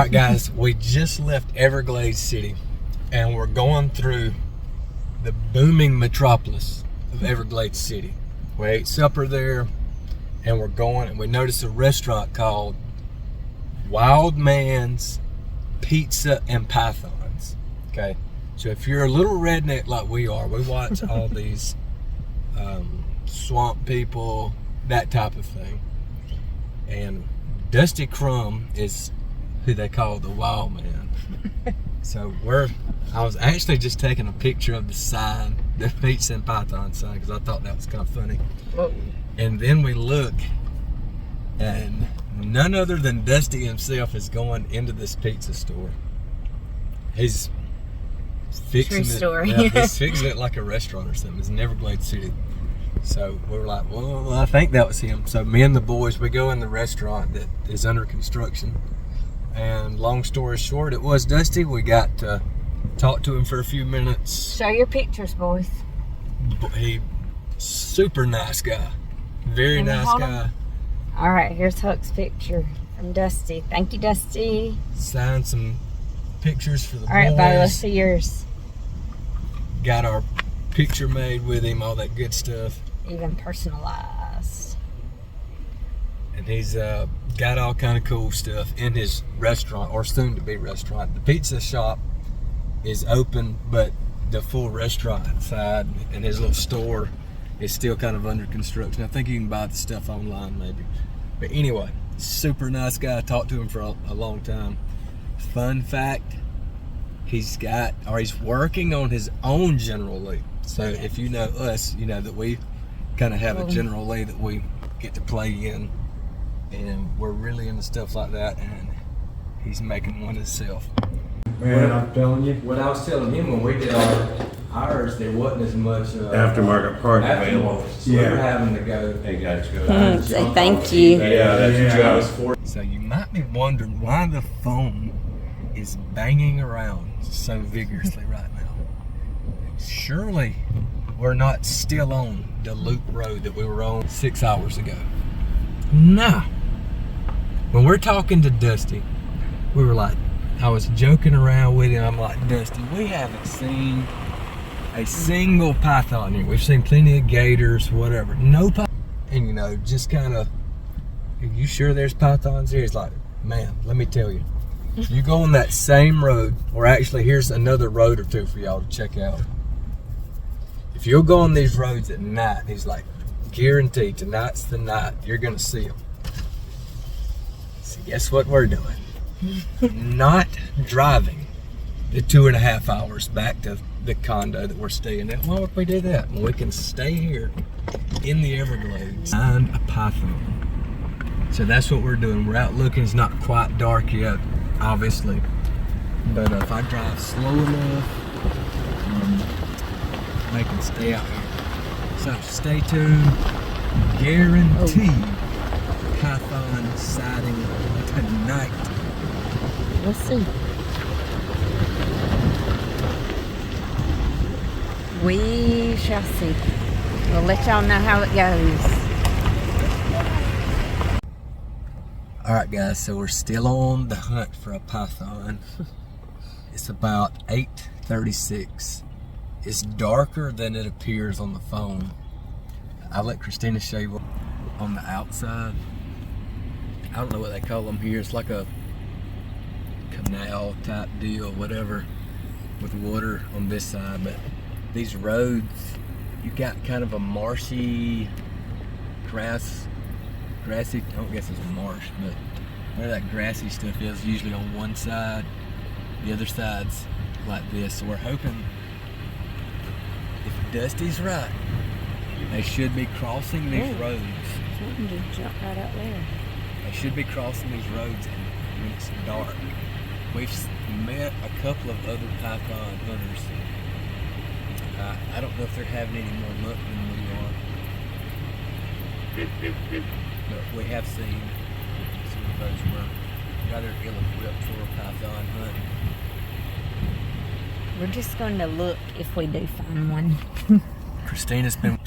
Alright guys, we just left Everglades City and we're going through the booming metropolis of Everglades City. We ate supper there and we're going and we noticed a restaurant called Wildman's Pizza and Pythons. Okay, so if you're a little redneck like we are, we watch all these swamp people, that type of thing. And Dusty Crumb is who they call the Wild Man. So I was actually just taking a picture of the sign, the Pizza and Python sign, because I thought that was kind of funny. Whoa. And then we look, and none other than Dusty himself is going into this pizza store. He's fixing it. Yeah, he's fixing it like a restaurant or something. It's in Everglades City. So we were like, well, I think that was him. So me and the boys, we go in the restaurant that is under construction. And long story short, it was Dusty. We got to talk to him for a few minutes. Show your pictures, boys. He, super nice guy. Very nice guy. All right, here's Huck's picture from Dusty. Thank you, Dusty. Signed some pictures for the boys. All right, buddy, let's see yours. Got our picture made with him, all that good stuff. Even personalized. And he's got all kind of cool stuff in his restaurant, or soon to be restaurant. The pizza shop is open, but the full restaurant side and his little store is still kind of under construction. I think you can buy the stuff online maybe. But anyway, super nice guy. I talked to him for a long time. Fun fact, he's working on his own General Lee. So if you know us, you know that we kind of have a General Lee that we get to play in. And we're really into stuff like that, and he's making one himself. Man, I'm telling you. What I was telling him when we did ours, there wasn't as much aftermarket part available. So we were having to go. Hey guys, go. Say thank you. Yeah, that's what I was for. So you might be wondering why the phone is banging around so vigorously right now. Surely we're not still on the loop road that we were on 6 hours ago. Nah. When we're talking to Dusty, we were like, I was joking around with him. I'm like, Dusty, we haven't seen a single python here. We've seen plenty of gators, whatever. No python. And you know, just kind of, are you sure there's pythons here? He's like, man, let me tell you. You go on that same road, or actually here's another road or two for y'all to check out. If you'll go on these roads at night, he's like, guaranteed tonight's the night you're gonna see them. So guess what we're doing? Not driving the 2.5 hours back to the condo that we're staying at. Why would we do that when we can stay here in the Everglades? Find a python. So that's what we're doing. We're out looking. It's not quite dark yet, obviously, but if I drive slow enough, they can stay out here. So stay tuned. Guaranteed python sighting tonight. Let's see. We shall see. We'll let y'all know how it goes. Alright guys, so we're still on the hunt for a python. It's about 8:36. It's darker than it appears on the phone. I'll let Christina show you on the outside. I don't know what they call them here. It's like a canal type deal, whatever, with water on this side. But these roads, you got kind of a marshy, grassy, I don't guess it's a marsh, but where that grassy stuff is usually on one side. The other side's like this. So we're hoping, if Dusty's right, they should be crossing these roads. Something just jumped right out there. They should be crossing these roads when it's dark. We've met a couple of other python hunters. I don't know if they're having any more luck than we are. But we have seen some of those were rather ill-equipped for a python hunt. We're just going to look if we do find one. Christina's been,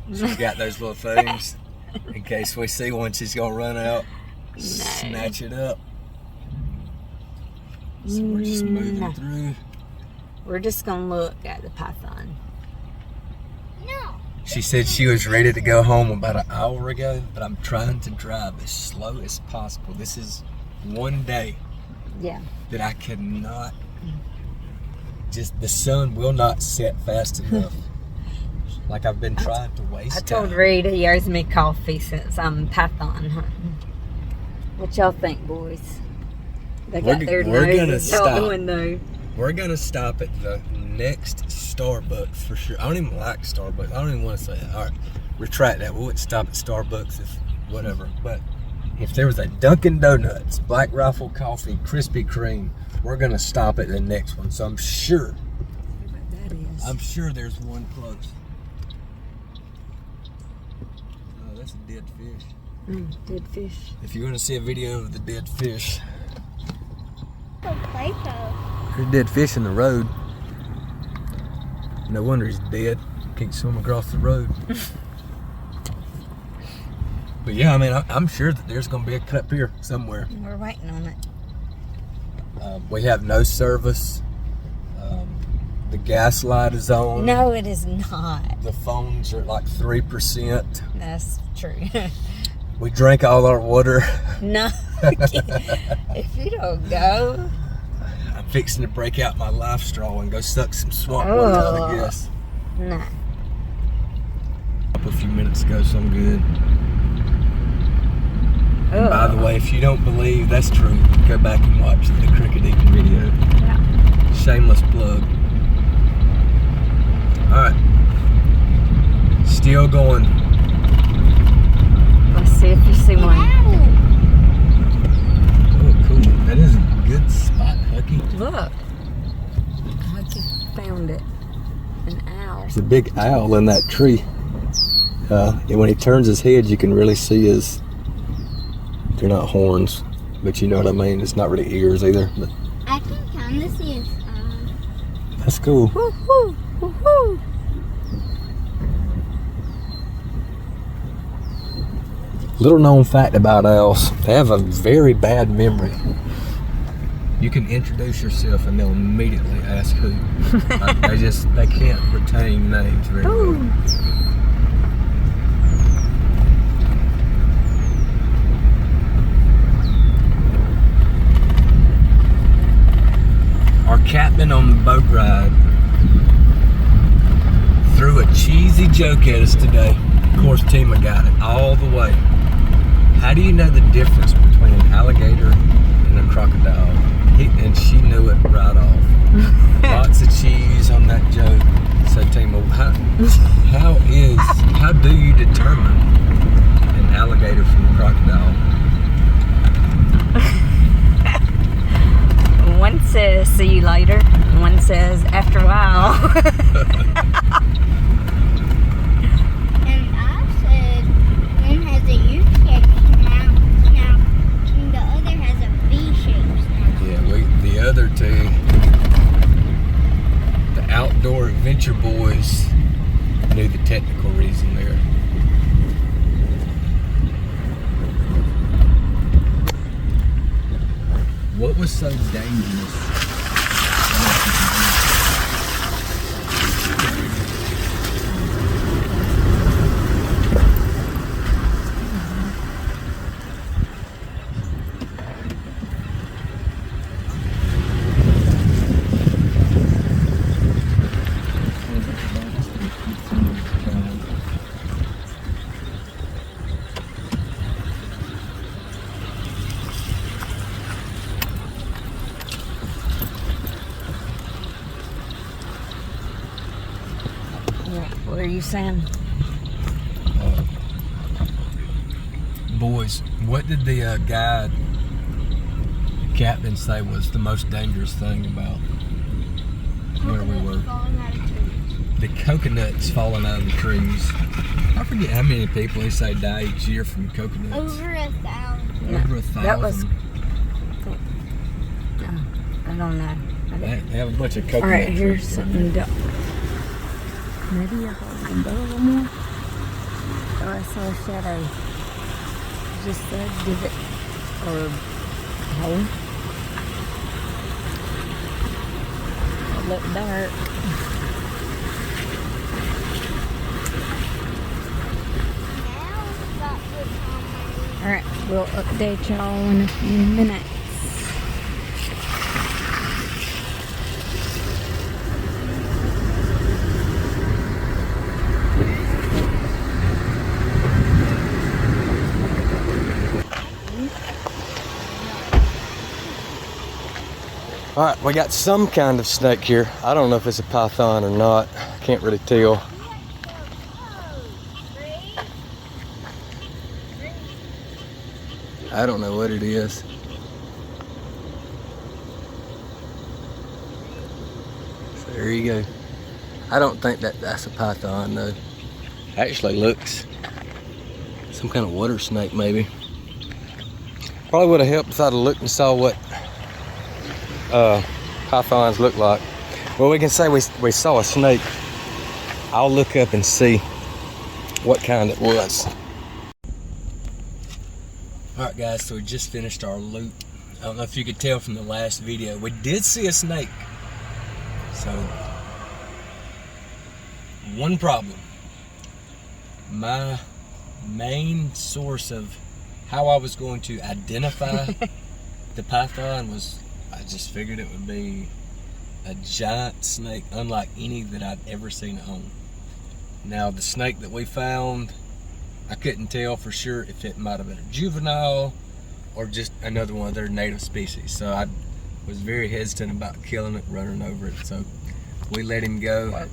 she's got those little things in case we see one. She's gonna run out, snatch it up. So we're just moving No. through. We're just gonna look at the python. No. She said she was ready to go home about an hour ago, but I'm trying to drive as slow as possible. This is one day Yeah. that I cannot, the sun will not set fast enough. Like I've been trying to waste I told time. Reed he owes me coffee since I'm python hunting. What y'all think, boys? They got their we're gonna noses out the stop. window. We're gonna stop at the next Starbucks for sure. I don't even like Starbucks. I don't even want to say that. All right, retract that. We wouldn't stop at Starbucks if whatever. But if there was a Dunkin' Donuts, Black Rifle Coffee, Krispy Kreme, we're gonna stop at the next one. So I'm sure That is. I'm sure there's one close. Oh, that's a dead fish. Dead fish. If you want to see a video of the dead fish, So playful. there's a dead fish in the road. No wonder he's dead. Can't swim across the road. But yeah, I mean, I'm sure that there's going to be a cut pier somewhere. We're waiting on it. We have no service. The gas light is on. No, it is not. The phones are like 3%. That's true. We drank all our water. No. If you don't go. I'm fixing to break out my life straw and go suck some swamp water out, I guess. No. Up a few minutes ago, so I'm good. And by the way, if you don't believe that's true, go back and watch the cricket eating video. Yeah. Shameless plug. Alright. Still going. Let's see if you see one. Oh, cool. That is a good spot, Hucky. Look. Hucky found it. An owl. There's a big owl in that tree. And when he turns his head, you can really see his... They're not horns, but you know what I mean. It's not really ears either. But I can kind of see his that's cool. Woo-hoo. Woo-hoo. Little known fact about owls, they have a very bad memory. You can introduce yourself and they'll immediately ask who. They can't retain names very well. Our captain on the boat ride threw a cheesy joke at us today. Of course, Tima got it all the way. How do you know the difference between an alligator and a crocodile? And she knew it right off. Lots of cheese on that joke. So Tima, how do you determine an alligator from a crocodile? One says, see you later. And one says, after a while. And I said one has a U-shaped snout, and the other has a V-shaped snout. Yeah, the other two, the outdoor adventure boys, knew the technical reason there. What was so dangerous? What are you saying? Boys, what did the guide, the captain, say was the most dangerous thing about where we were? Falling out of trees. The coconuts falling out of the trees. I forget how many people they say die each year from coconuts. Over 1,000. Over 1,000. That was. I don't know. They have a bunch of coconut All right, trees here's around something. there. Maybe a hole. Go a little more. Oh, I saw a shadow. Just a divot or hole. look dark. Now we got what's on my Alright, we'll update y'all in a few minutes. All right, we got some kind of snake here. I don't know if it's a python or not. Can't really tell. I don't know what it is. So there you go. I don't think that's a python though. Actually looks some kind of water snake maybe. Probably would have helped if I'd have looked and saw what pythons look like. Well, we can say we saw a snake. I'll look up and see what kind it was. Alright guys, so we just finished our loop. I don't know if you could tell from the last video, we did see a snake. So, one problem. My main source of how I was going to identify the python was, I just figured it would be a giant snake, unlike any that I'd ever seen at home. Now, the snake that we found, I couldn't tell for sure if it might have been a juvenile or just another one of their native species. So I was very hesitant about killing it, running over it. So we let him go.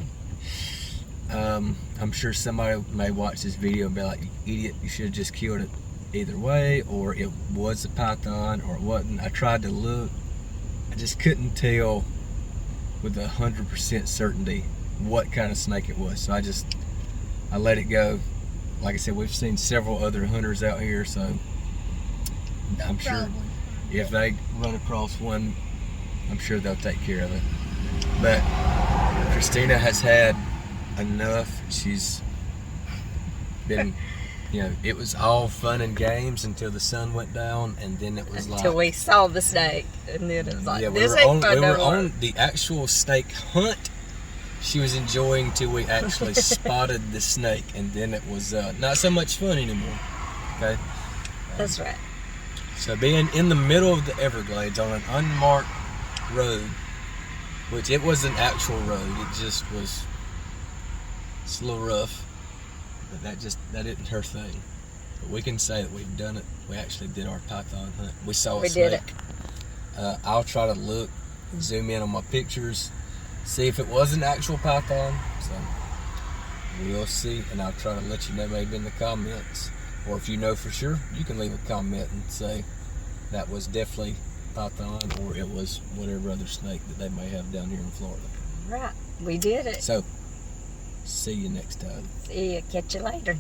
I'm sure somebody may watch this video and be like, "You idiot, you should have just killed it either way," or it was a python or it wasn't. I tried to look. I just couldn't tell with 100% certainty what kind of snake it was. So I let it go. Like I said, we've seen several other hunters out here, so I'm sure if they run across one, I'm sure they'll take care of it. But Christina has had enough. She's been, you know, it was all fun and games until the sun went down, and then it was Until we saw the snake, and then it was like, yeah, this ain't fun we no were more. on the actual snake hunt. She was enjoying till we actually spotted the snake, and then it was not so much fun anymore. Okay. That's right. So being in the middle of the Everglades on an unmarked road, which it was an actual road, it just was, it's a little rough, but that isn't her thing. But we can say that we've done it. We actually did our python hunt. We saw a snake. We did it. I'll try to look, zoom in on my pictures, see if it was an actual python. So we'll see, and I'll try to let you know maybe in the comments, or if you know for sure, you can leave a comment and say that was definitely python, or it was whatever other snake that they may have down here in Florida. Right. We did it. So see you next time. See you. Catch you later.